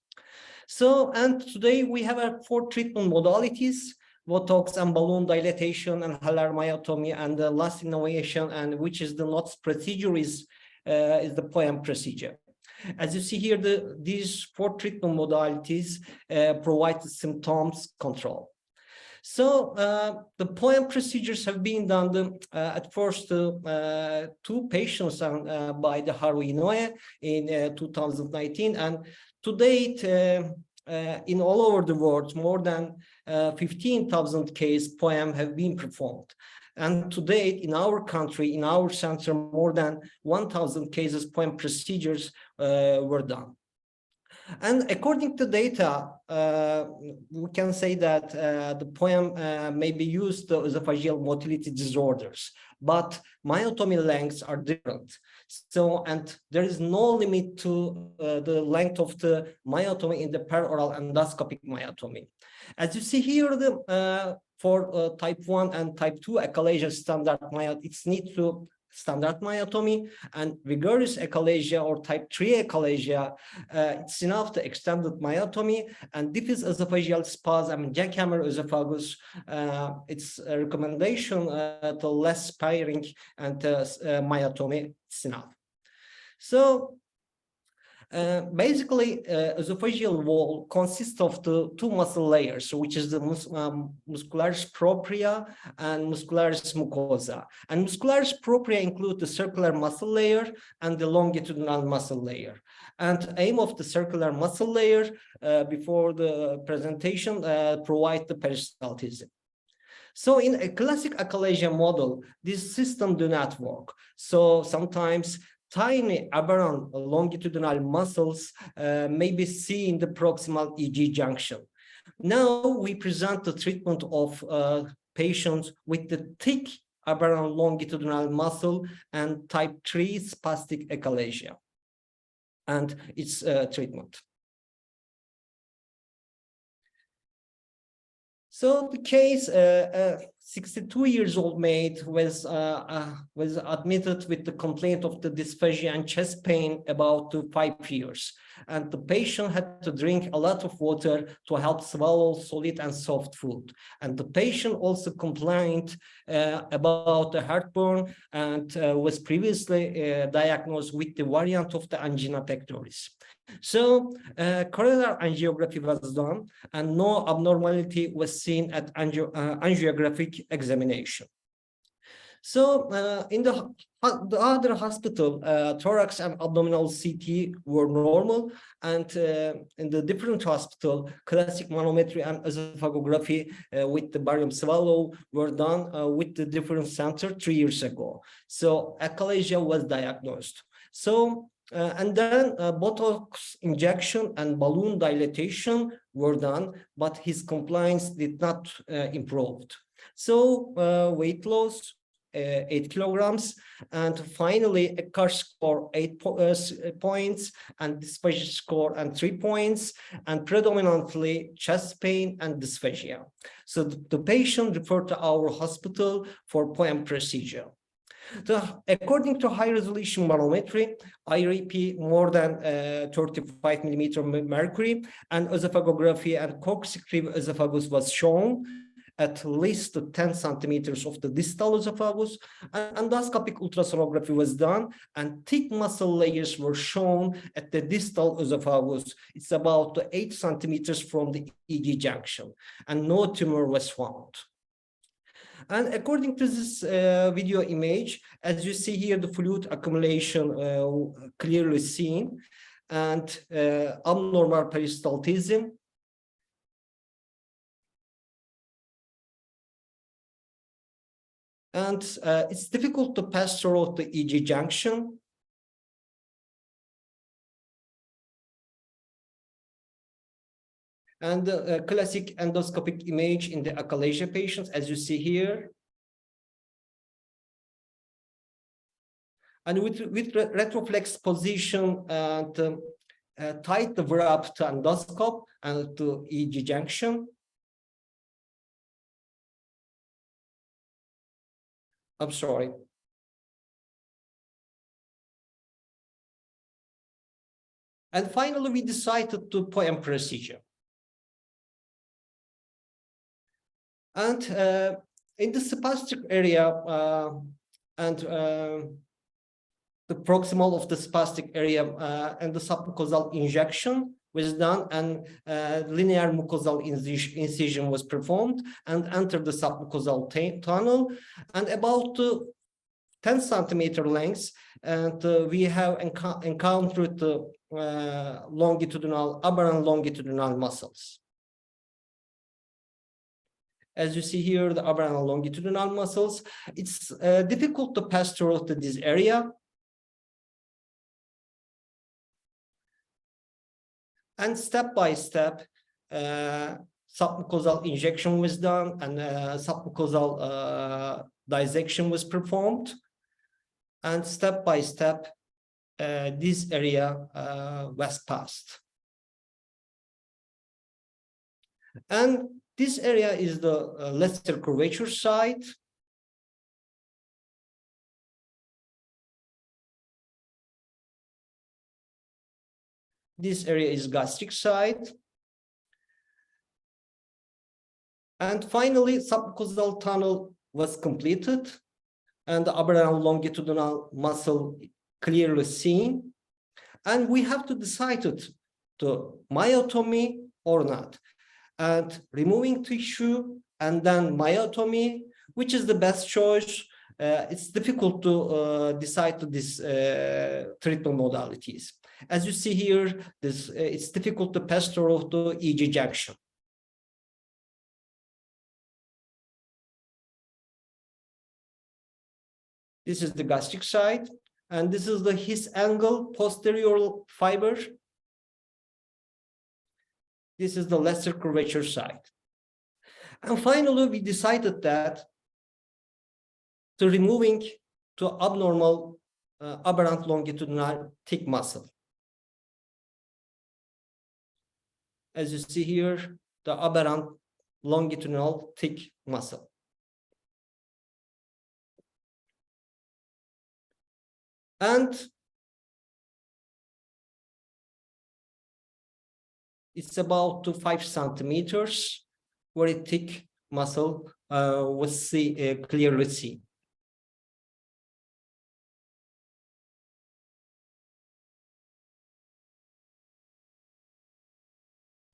So, and today we have 4 treatment modalities: Botox and balloon dilatation and hilar myotomy, and the last innovation, and which is the NOTS procedure, is the POEM procedure. As you see here, these 4 treatment modalities provide the symptoms control. So the POEM procedures have been done at first 2 patients by the Harvey Noe in 2019, and to date in all over the world, more than 15,000 cases POEM have been performed. And to date, in our country, in our center, more than 1,000 cases POEM procedures were done. And according to data, we can say that the POEM may be used to esophageal motility disorders, but myotomy lengths are different. So, and there is no limit to the length of the myotomy in the peroral endoscopic myotomy. As you see here, for type 1 and type 2 achalasia standard myotomy, it's need to standard myotomy, and vigorous achalasia or type 3 achalasia, it's enough to extended myotomy, and diffuse esophageal spasm and jackhammer esophagus, it's a recommendation to less sparing and myotomy, it's enough. So basically, esophageal wall consists of the 2 muscle layers, which is the muscularis propria and muscularis mucosa. And muscularis propria include the circular muscle layer and the longitudinal muscle layer. And aim of the circular muscle layer before the presentation provide the peristaltism. So in a classic achalasia model, this system do not work. So sometimes tiny aberrant longitudinal muscles may be seen in the proximal EG junction. Now we present the treatment of patients with the thick aberrant longitudinal muscle and type 3 spastic achalasia and its treatment. So the case, 62-year-old maid was admitted with the complaint of the dysphagia and chest pain about 5 years. and the patient had to drink a lot of water to help swallow solid and soft food. And the patient also complained about the heartburn and was previously diagnosed with the variant of the angina pectoris. So coronary angiography was done and no abnormality was seen at angiographic examination. So in the other hospital, thorax and abdominal CT were normal, and in the different hospital, classic manometry and esophagography with the barium swallow were done with the different center 3 years ago. So achalasia was diagnosed. So and then Botox injection and balloon dilatation were done, but his compliance did not improve. So weight loss, 8 kilograms, and finally a CAR score 8 points, and dysphagia score and 3 points, and predominantly chest pain and dysphagia. So the patient referred to our hospital for POEM procedure. According to high-resolution manometry, IRP more than 35 millimeter mercury, and esophagography and corkscrew esophagus was shown at least 10 centimeters of the distal esophagus, and endoscopic ultrasonography was done, and thick muscle layers were shown at the distal esophagus. It's about 8 centimeters from the EG junction, and no tumor was found. And according to this video image, as you see here, the fluid accumulation clearly seen, and abnormal peristaltism. And it's difficult to pass through the EG junction. And the classic endoscopic image in the achalasia patients, as you see here. And with retroflex position and tight the wrap to endoscope and to EG junction. I'm sorry. And finally, we decided to POEM procedure. And in the spastic area and the proximal of the spastic area and the submucosal injection was done, and linear mucosal incision was performed and entered the submucosal tunnel, and about 10 centimeter length, and we have encountered the longitudinal, aberrant longitudinal muscles. As you see here, the aberrant longitudinal muscles, it's difficult to pass through to this area. And step by step, submucosal injection was done, and submucosal dissection was performed. And step by step, this area was passed. And this area is the lesser curvature site. This area is gastric site. And finally, submucosal tunnel was completed, and the aberrant longitudinal muscle clearly seen. And we have to decide to myotomy or not. And removing tissue and then myotomy, which is the best choice. It's difficult to decide to these treatment modalities. As you see here, it's difficult to pass through to EG junction. This is the gastric side, and this is the his angle posterior fiber. This is the lesser curvature side. And finally, we decided that to removing to abnormal aberrant longitudinal thick muscle. As you see here, the aberrant longitudinal thick muscle. And It's about to 5 centimeters, very thick muscle was clearly seen.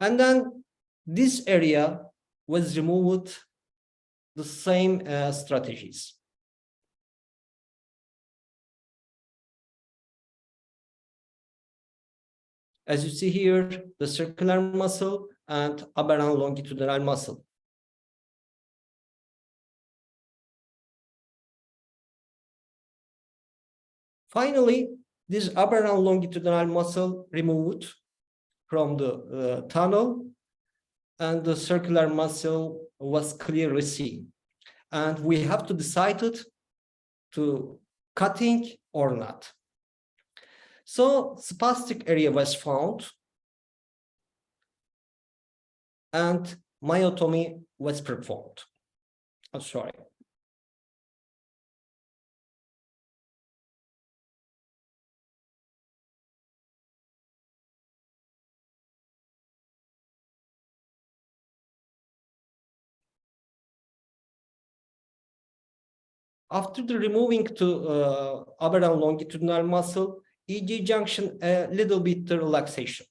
And then this area was removed the same strategies. As you see here, the circular muscle and aberrant longitudinal muscle. Finally, this aberrant longitudinal muscle removed from the tunnel, and the circular muscle was clearly seen. And we have to decide to cutting or not. So spastic area was found, and myotomy was performed. I'm sorry. After the removing to aberrant longitudinal muscle, EG junction, a little bit the relaxation.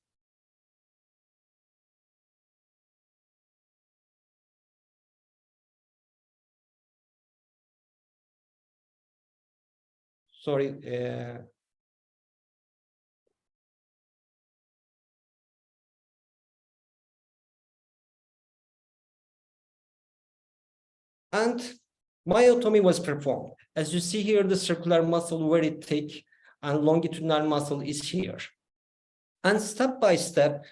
Sorry. And myotomy was performed. As you see here, the circular muscle very thick and longitudinal muscle is here. And step by step,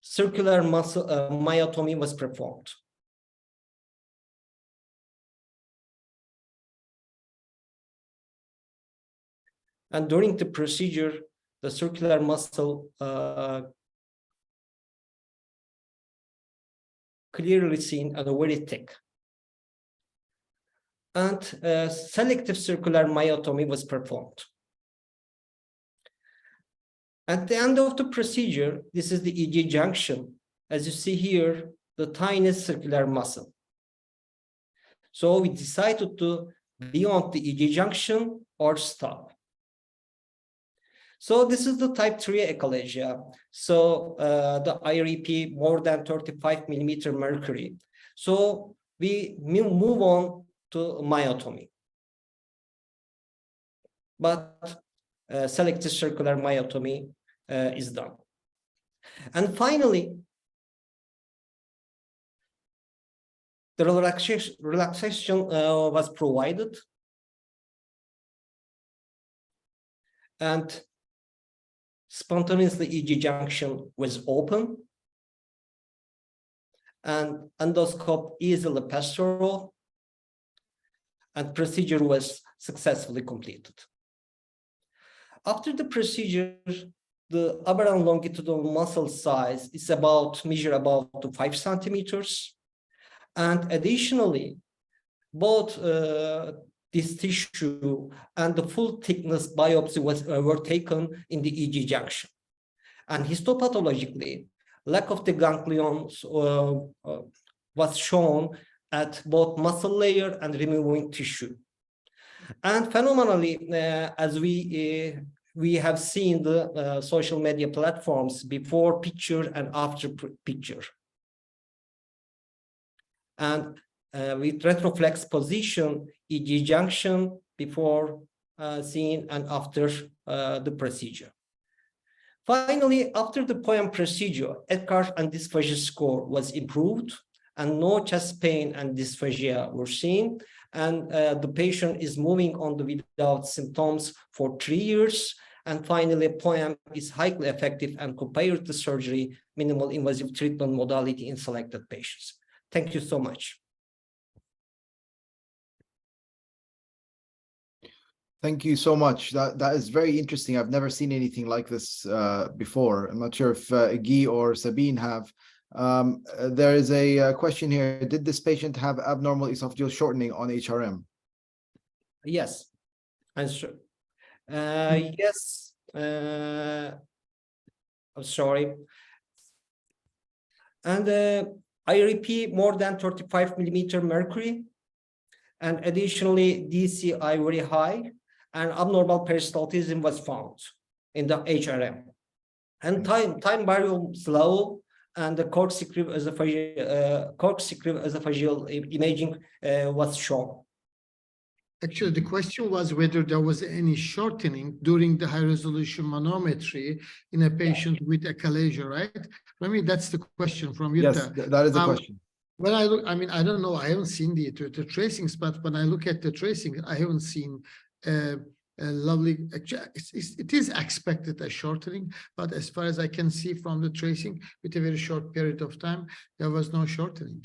circular muscle myotomy was performed. And during the procedure, the circular muscle clearly seen and very thick. And selective circular myotomy was performed. At the end of the procedure, this is the EG junction. As you see here, the tiniest circular muscle. So we decided to be on the EG junction or stop. So this is the type 3 achalasia. So the IREP more than 35 millimeter mercury. So we move on to myotomy. But selective circular myotomy is done. And finally, the relaxation was provided. And spontaneously EG junction was open. And endoscope easily passed through. And procedure was successfully completed. After the procedure, the aberrant longitudinal muscle size is measure about 5 centimeters. And additionally, both this tissue and the full thickness biopsy were taken in the EG junction. And histopathologically, lack of the ganglions was shown at both muscle layer and removing tissue. And phenomenally, as we have seen the social media platforms before picture and after picture. And with retroflex position, EG junction before seen and after the procedure. Finally, after the POEM procedure, Eckhart and dysphagia score was improved and no chest pain and dysphagia were seen. And the patient is moving on without symptoms for 3 years. And finally, POEM is highly effective and compared to surgery, minimal invasive treatment modality in selected patients. Thank you so much. Thank you so much. That is very interesting. I've never seen anything like this before. I'm not sure if Ege or Sabine have. There is a question here. Did this patient have abnormal esophageal shortening on HRM? Yes, answer. Yes. I'm sorry. And IRP more than 35 millimeter mercury. And additionally, DCI very high, and abnormal peristaltism was found in the HRM. And time variable low, and the corkscrew esophageal imaging was shown. Actually, the question was whether there was any shortening during the high-resolution manometry in a patient with achalasia, right? I mean, that's the question from Utah. Yes, that is the question. When I look, I mean, I don't know, I haven't seen the tracings, but when I look at the tracing, I haven't seen a lovely, it is expected a shortening, but as far as I can see from the tracing, with a very short period of time, there was no shortening.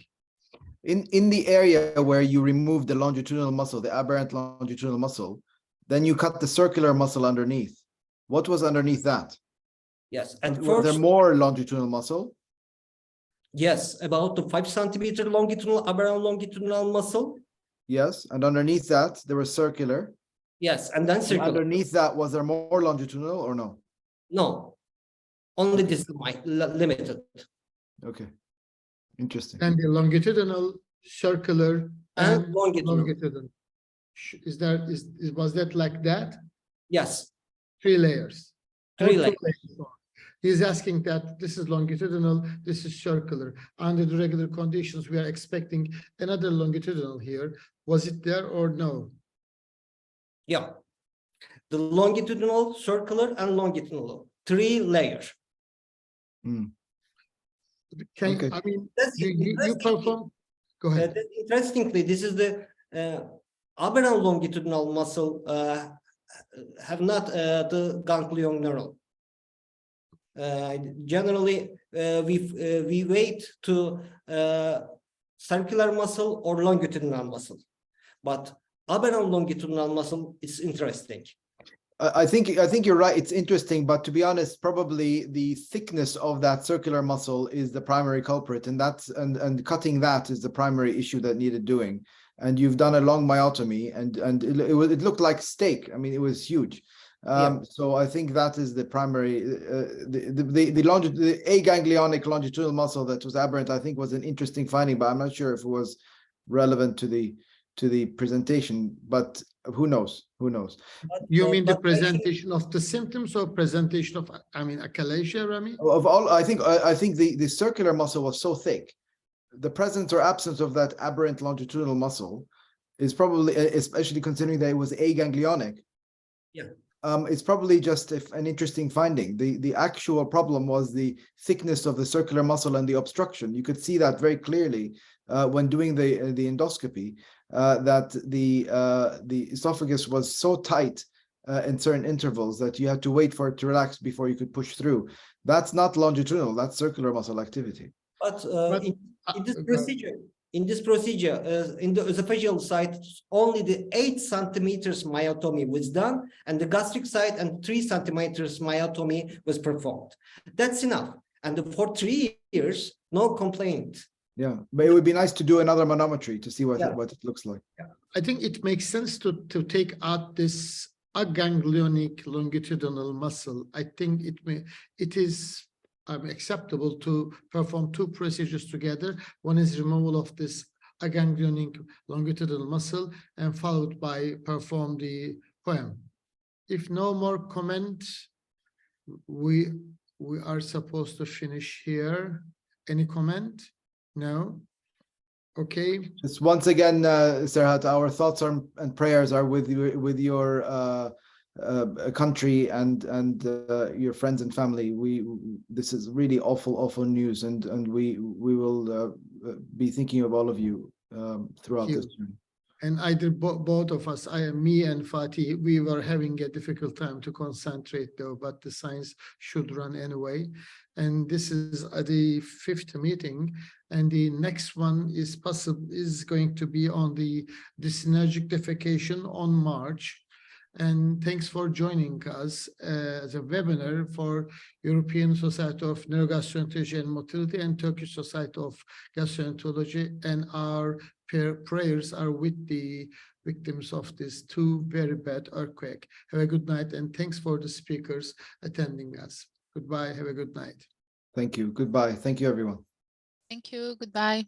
In the area where you remove the longitudinal muscle, the aberrant longitudinal muscle, then you cut the circular muscle underneath. What was underneath that? Yes, and Was there more longitudinal muscle? Yes, about the 5 centimeter longitudinal, aberrant longitudinal muscle. Yes, and underneath that there was circular. Yes, and then circular. And underneath that, was there more longitudinal or no? No, only this limited. Okay, interesting. And the longitudinal, circular, And longitudinal. Was that like that? Yes. 3 layers. Three Or 2 layers. layers. He's asking that this is longitudinal, this is circular. Under the regular conditions, we are expecting another longitudinal here. Was it there or no? Yeah. The longitudinal, circular, and longitudinal. 3 layers. Okay. I mean, That's you perform. Go ahead. Interestingly, this is the aberrant longitudinal muscle have not the ganglion neuron. Generally, we wait to circular muscle or longitudinal muscle, but aberrant longitudinal muscle is interesting. I think you're right. It's interesting, but to be honest, probably the thickness of that circular muscle is the primary culprit, and and cutting that is the primary issue that needed doing. And you've done a long myotomy, and it looked like steak. I mean, it was huge. So I think that is the primary. The aganglionic longitudinal muscle that was aberrant, I think, was an interesting finding, but I'm not sure if it was relevant to the presentation. But who knows? Who knows? You mean the presentation of the symptoms or presentation of, I mean, achalasia, Rami? Of all, I think the circular muscle was so thick. The presence or absence of that aberrant longitudinal muscle is probably, especially considering that it was aganglionic. Yeah. It's probably just an interesting finding. The actual problem was the thickness of the circular muscle and the obstruction. You could see that very clearly when doing the endoscopy, that the esophagus was so tight in certain intervals that you had to wait for it to relax before you could push through. That's not longitudinal, that's circular muscle activity. But in this procedure, in the esophageal side, only the 8 centimeters myotomy was done, and the gastric side and 3 centimeters myotomy was performed. That's enough. And for 3 years, no complaint. Yeah, but it would be nice to do another manometry to see what it looks like. Yeah. I think it makes sense to take out this aganglionic longitudinal muscle. I think it is acceptable to perform 2 procedures together. One is removal of this aganglionic longitudinal muscle and followed by perform the POEM. If no more comment, we are supposed to finish here. Any comment? No? Okay. Just once again, Serhat, our thoughts and prayers are with your country and your friends and family. This is really awful news, and we will be thinking of all of you throughout this journey. And either both of us, me and Fatih, we were having a difficult time to concentrate though, but the science should run anyway. And this is the 5th meeting, and the next one is going to be on the synergic defecation on March. And thanks for joining us as a webinar for European Society of Neurogastroenterology and Motility and Turkish Society of Gastroenterology. And our prayers are with the victims of this 2 very bad earthquake. Have a good night, and thanks for the speakers attending us. Goodbye. Have a good night. Thank you. Goodbye. Thank you, everyone. Thank you. Goodbye.